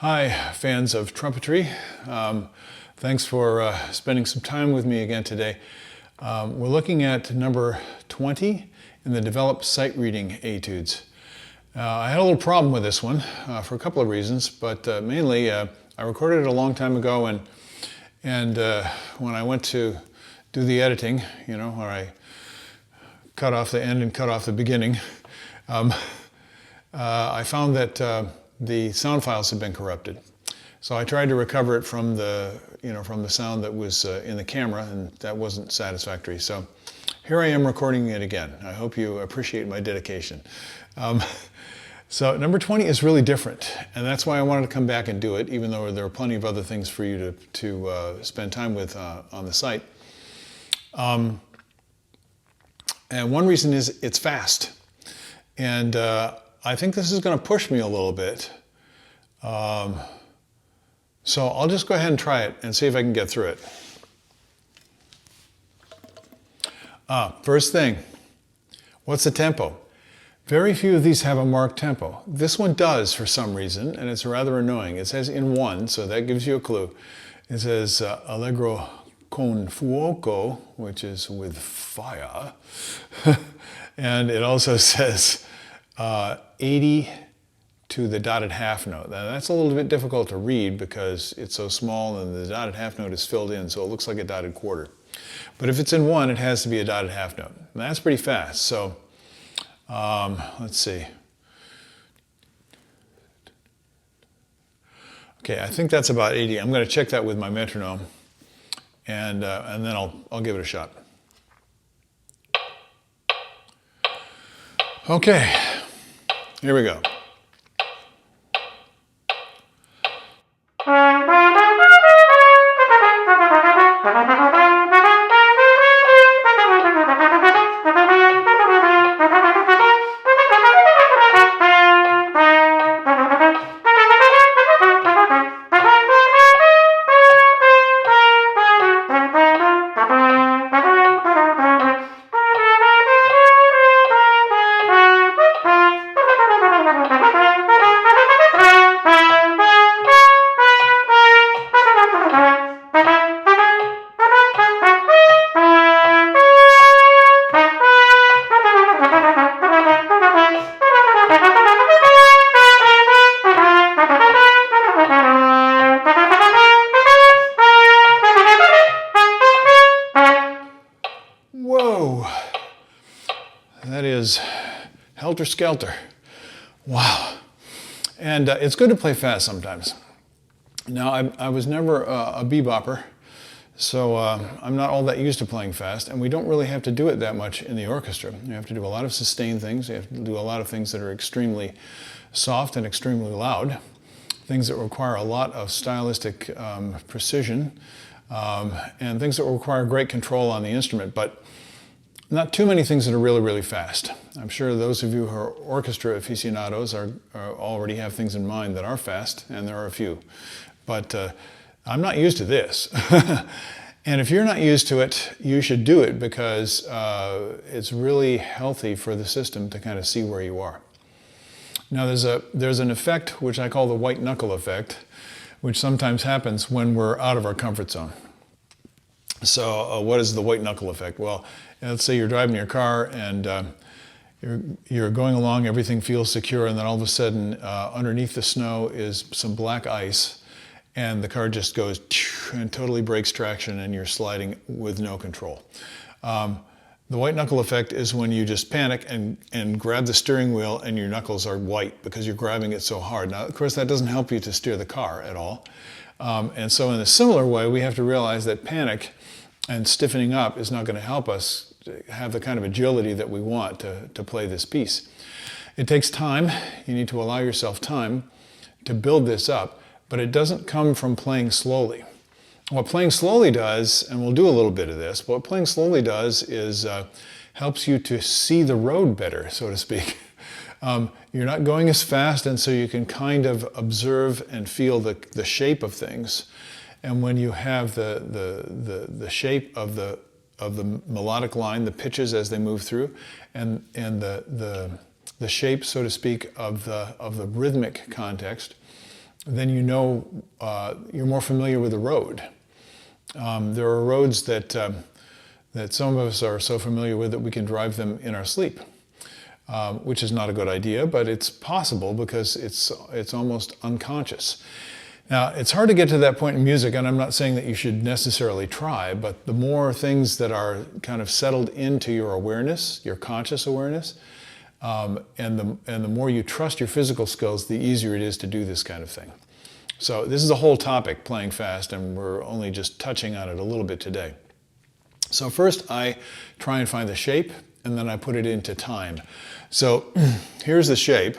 Hi, fans of trumpetry. Thanks for spending some time with me again today. We're looking at number 20 in the Develop Sight Reading Etudes. I had a little problem with this one for a couple of reasons, but mainly I recorded it a long time ago, and when I went to do the editing, where I cut off the end and cut off the beginning, I found that the sound files had been corrupted. So I tried to recover it from the sound that was in the camera, and that wasn't satisfactory. So here I am recording it again. I hope you appreciate my dedication. So number 20 is really different, and that's why I wanted to come back and do it, even though there are plenty of other things for you to spend time with on the site. And one reason is it's fast. And I think this is going to push me a little bit. So I'll just go ahead and try it and see if I can get through it. First thing, what's the tempo? Very few of these have a marked tempo. This one does for some reason, and it's rather annoying. It says in 1, so that gives you a clue. It says Allegro con fuoco, which is with fire. And it also says 80 to the dotted half note. Now that's a little bit difficult to read because it's so small and the dotted half note is filled in, so it looks like a dotted quarter. But if it's in 1, it has to be a dotted half note. And that's pretty fast. So let's see. Okay, I think that's about 80. I'm going to check that with my metronome, and then I'll give it a shot. Okay, here we go. Whoa, that is helter-skelter. Wow. And it's good to play fast sometimes. Now, I was never a bebopper, so I'm not all that used to playing fast, and we don't really have to do it that much in the orchestra. You have to do a lot of sustained things. You have to do a lot of things that are extremely soft and extremely loud, things that require a lot of stylistic precision, and things that require great control on the instrument, but not too many things that are really, really fast. I'm sure those of you who are orchestra aficionados already have things in mind that are fast, and there are a few. But I'm not used to this. And if you're not used to it, you should do it because it's really healthy for the system to kind of see where you are. Now there's an effect which I call the white knuckle effect, which sometimes happens when we're out of our comfort zone. So what is the white knuckle effect? Well, let's say you're driving your car and you're going along, everything feels secure, and then all of a sudden underneath the snow is some black ice, and the car just goes and totally breaks traction, and you're sliding with no control. The white knuckle effect is when you just panic and grab the steering wheel and your knuckles are white because you're grabbing it so hard. Now, of course, that doesn't help you to steer the car at all. And so in a similar way, we have to realize that panic and stiffening up is not going to help us have the kind of agility that we want to play this piece. It takes time. You need to allow yourself time to build this up, but it doesn't come from playing slowly. What playing slowly does, and we'll do a little bit of this, what playing slowly does is helps you to see the road better, so to speak. You're not going as fast, and so you can kind of observe and feel the shape of things. And when you have the shape of the melodic line, the pitches as they move through, and the shape, so to speak, of the rhythmic context, then you know you're more familiar with the road. There are roads that some of us are so familiar with that we can drive them in our sleep, which is not a good idea, but it's possible because it's almost unconscious. Now, it's hard to get to that point in music, and I'm not saying that you should necessarily try, but the more things that are kind of settled into your awareness, your conscious awareness, and the more you trust your physical skills, the easier it is to do this kind of thing. So this is a whole topic, playing fast, and we're only just touching on it a little bit today. So first I try and find the shape, and then I put it into time. So here's the shape.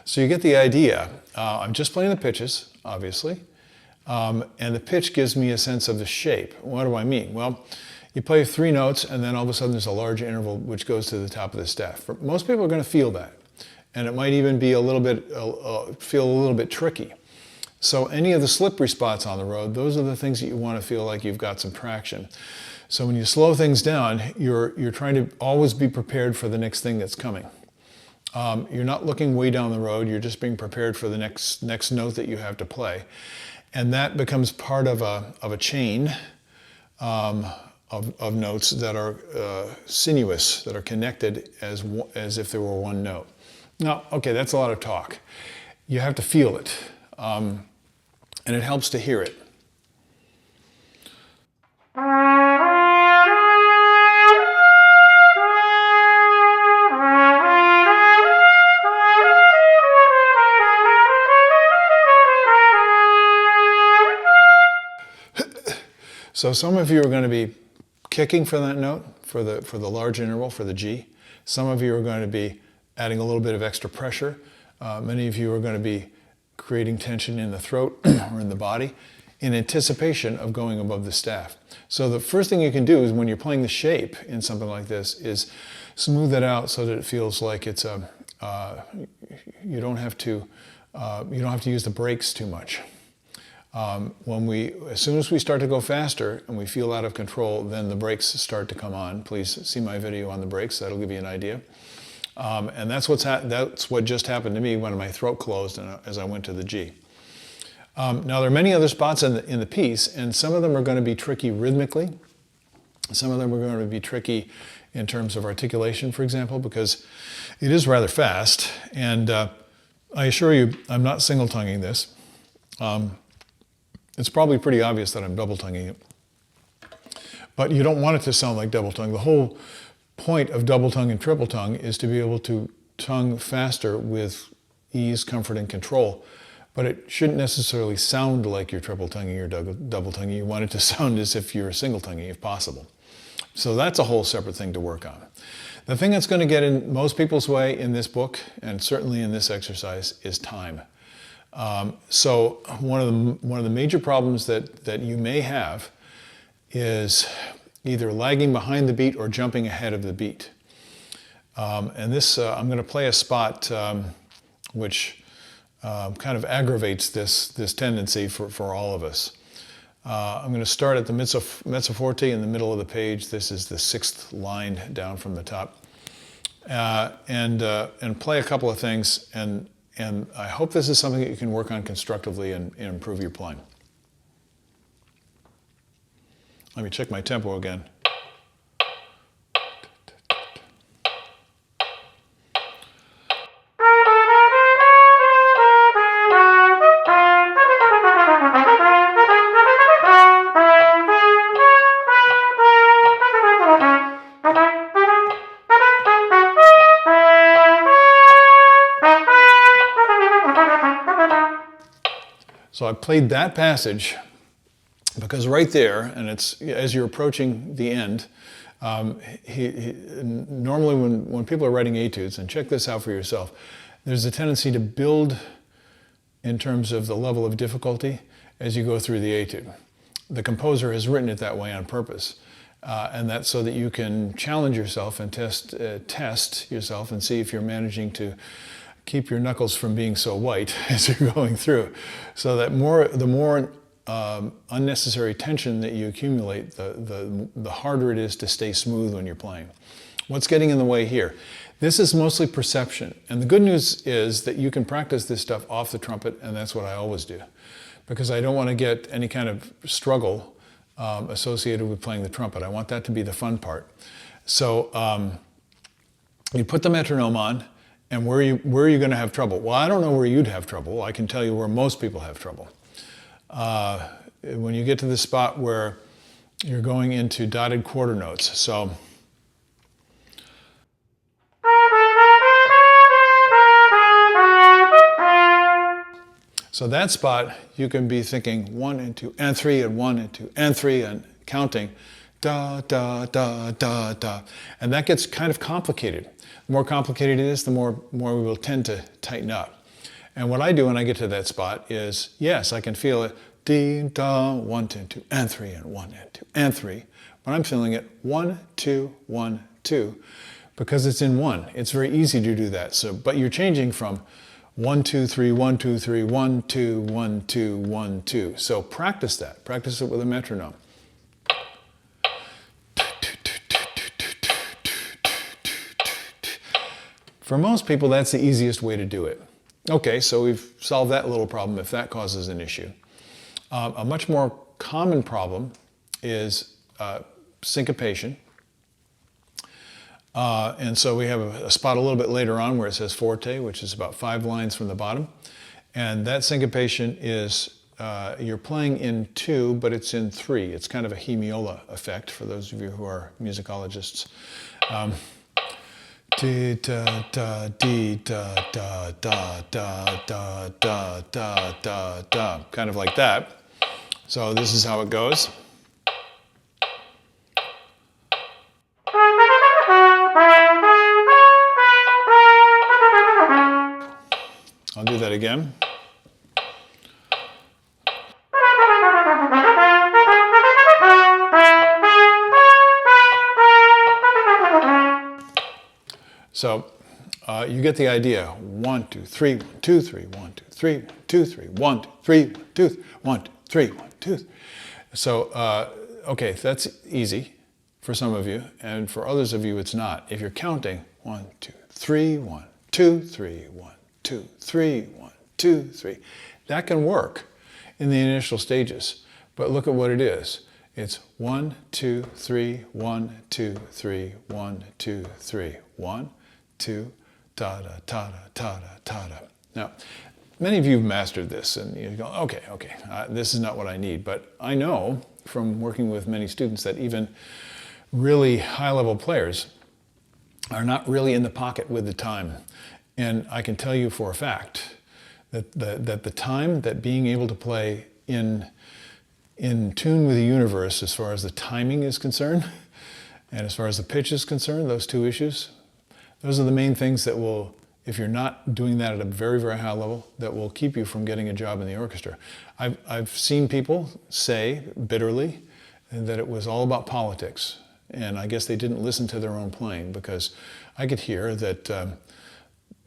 So you get the idea. I'm just playing the pitches, obviously, and the pitch gives me a sense of the shape. What do I mean? Well, you play 3 notes, and then all of a sudden there's a large interval which goes to the top of the staff. Most people are going to feel that, and it might even be a little bit feel a little bit tricky. So any of the slippery spots on the road, those are the things that you want to feel like you've got some traction. So when you slow things down, you're trying to always be prepared for the next thing that's coming. You're not looking way down the road, you're just being prepared for the next note that you have to play. And that becomes part of a chain of notes that are sinuous, that are connected as if there were one note. Now, okay, that's a lot of talk. You have to feel it, and it helps to hear it. So some of you are going to be kicking for that note, for the large interval, for the G. Some of you are going to be adding a little bit of extra pressure. Many of you are going to be creating tension in the throat or in the body in anticipation of going above the staff. So the first thing you can do is when you're playing the shape in something like this is smooth it out so that it feels like it's you don't have to use the brakes too much. As soon as we start to go faster and we feel out of control, then the brakes start to come on. Please see my video on the brakes, that'll give you an idea. And that's what just happened to me when my throat closed as I went to the G. Now there are many other spots in the piece, and some of them are going to be tricky rhythmically. Some of them are going to be tricky in terms of articulation, for example, because it is rather fast. And I assure you, I'm not single-tonguing this. It's probably pretty obvious that I'm double-tonguing it. But you don't want it to sound like double-tongue. The whole point of double-tongue and triple-tongue is to be able to tongue faster with ease, comfort, and control. But it shouldn't necessarily sound like you're triple-tonguing or double-tonguing. You want it to sound as if you're single-tonguing, if possible. So that's a whole separate thing to work on. The thing that's going to get in most people's way in this book, and certainly in this exercise, is time. So one of the major problems that you may have is either lagging behind the beat or jumping ahead of the beat. And this, I'm going to play a spot which kind of aggravates this tendency for all of us. I'm going to start at the mezzo forte in the middle of the page. This is the 6th line down from the top, and play a couple of things. And I hope this is something that you can work on constructively and improve your playing. Let me check my tempo again. So I played that passage because right there, and it's as you're approaching the end, normally when people are writing etudes, and check this out for yourself, there's a tendency to build in terms of the level of difficulty as you go through the etude. The composer has written it that way on purpose. And that's so that you can challenge yourself and test yourself and see if you're managing to keep your knuckles from being so white as you're going through. So that the more unnecessary tension that you accumulate, the harder it is to stay smooth when you're playing. What's getting in the way here? This is mostly perception. And the good news is that you can practice this stuff off the trumpet, and that's what I always do. Because I don't want to get any kind of struggle associated with playing the trumpet. I want that to be the fun part. So you put the metronome on, and where are you going to have trouble? Well, I don't know where you'd have trouble. I can tell you where most people have trouble. When you get to the spot where you're going into dotted quarter notes. So that spot, you can be thinking 1 and 2 and 3 and 1 and 2 and 3 and counting da, da, da, da, da. And that gets kind of complicated. The more complicated it is, the more we will tend to tighten up. And what I do when I get to that spot is, yes, I can feel it, dee, da, 1, 2, and 3 and 1 and 2 and 3. But I'm feeling it 1, 2, 1, 2, because it's in 1. It's very easy to do that. So, but you're changing from 1, 2, 3, 1, 2, 3, 1, 2, 1, 2, 1, 2. So practice that. Practice it with a metronome. For most people, that's the easiest way to do it. Okay, so we've solved that little problem if that causes an issue. A much more common problem is syncopation. And so we have a spot a little bit later on where it says forte, which is about 5 lines from the bottom. And that syncopation is, you're playing in 2, but it's in 3. It's kind of a hemiola effect for those of you who are musicologists. Dee da da dee da da da da da da da da da, kind of like that. So this is how it goes. I'll do that again. So you get the idea. 1, 2, 3, 1, 2, 3, 1, 2, 3, 1, 2, 3, 1, 2, 3, 1, 2, 1, 2, 3, 1, 2, 3. So, okay, that's easy for some of you, and for others of you, it's not. If you're counting 1, 2, 3, 1, 2, 3, 1, 2, 3, 1, 2, 3, that can work in the initial stages. But look at what it is. It's 1, 2, 3, 1, 2, 3, 1, 2, 3, 1, 2, ta da ta da ta da ta da. Now, many of you have mastered this, and you go, okay, this is not what I need. But I know from working with many students that even really high-level players are not really in the pocket with the time. And I can tell you for a fact that the time that being able to play in tune with the universe as far as the timing is concerned, and as far as the pitch is concerned, those two issues, those are the main things that will, if you're not doing that at a very, very high level, that will keep you from getting a job in the orchestra. I've seen people say bitterly that it was all about politics. And I guess they didn't listen to their own playing, because I could hear that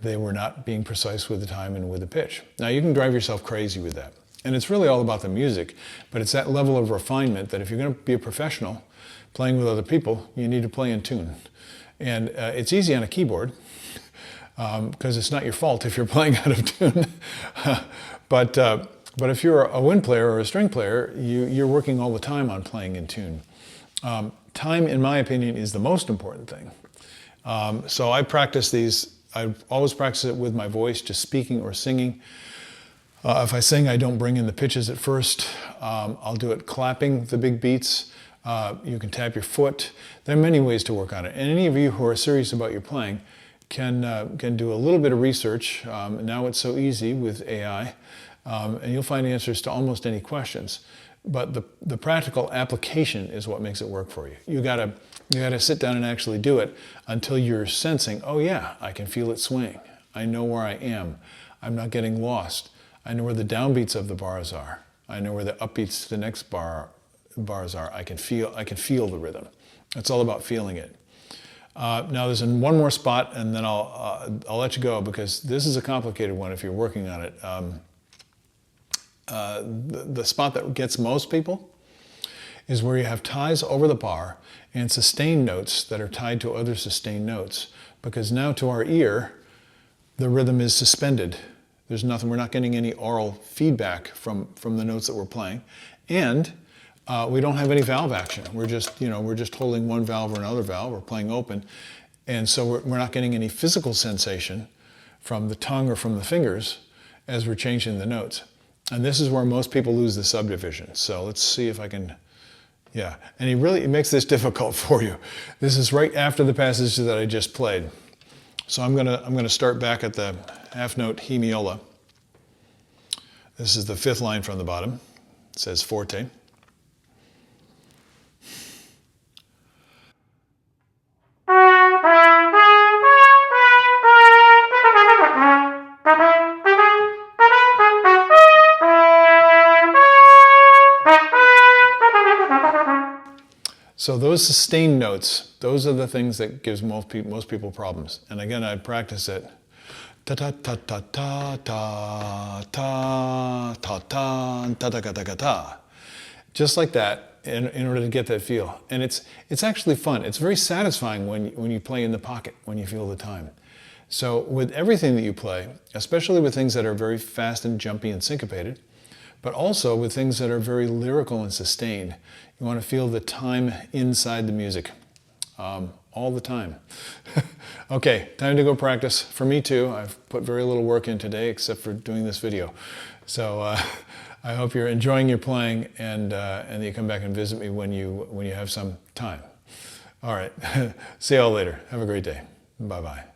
they were not being precise with the time and with the pitch. Now, you can drive yourself crazy with that. And it's really all about the music, but it's that level of refinement that if you're going to be a professional playing with other people, you need to play in tune. And it's easy on a keyboard, because it's not your fault if you're playing out of tune. But if you're a wind player or a string player, you're working all the time on playing in tune. Time, in my opinion, is the most important thing. So I practice these. I always practice it with my voice, just speaking or singing. If I sing, I don't bring in the pitches at first. I'll do it clapping the big beats. You can tap your foot. There are many ways to work on it. And any of you who are serious about your playing can do a little bit of research. Now it's so easy with AI, and you'll find answers to almost any questions. But the practical application is what makes it work for you. You gotta sit down and actually do it until you're sensing, oh yeah, I can feel it swing. I know where I am. I'm not getting lost. I know where the downbeats of the bars are. I know where the upbeats to the next bars are. I can feel the rhythm. It's all about feeling it. Now there's one more spot, and then I'll let you go, because this is a complicated one if you're working on it. The spot that gets most people is where you have ties over the bar and sustained notes that are tied to other sustained notes, because now to our ear the rhythm is suspended. There's nothing, we're not getting any aural feedback from the notes that we're playing, and we don't have any valve action. We're just, we're just holding one valve or another valve. We're playing open. And so we're not getting any physical sensation from the tongue or from the fingers as we're changing the notes. And this is where most people lose the subdivision. So let's see if I can, yeah. And he makes this difficult for you. This is right after the passage that I just played. So I'm gonna start back at the half note hemiola. This is the 5th line from the bottom. It says forte. So those sustained notes, those are the things that gives most people problems. And again, I'd practice it. Ta ta ta ta ta ta ta ta ta ta ta ta ta ta. Just like that, in order to get that feel. And it's actually fun. It's very satisfying when you play in the pocket, when you feel the time. So with everything that you play, especially with things that are very fast and jumpy and syncopated, but also with things that are very lyrical and sustained, you want to feel the time inside the music, all the time. Okay, time to go practice. For me too. I've put very little work in today except for doing this video. So I hope you're enjoying your playing, and that you come back and visit me when you have some time. All right, see you all later. Have a great day. Bye-bye.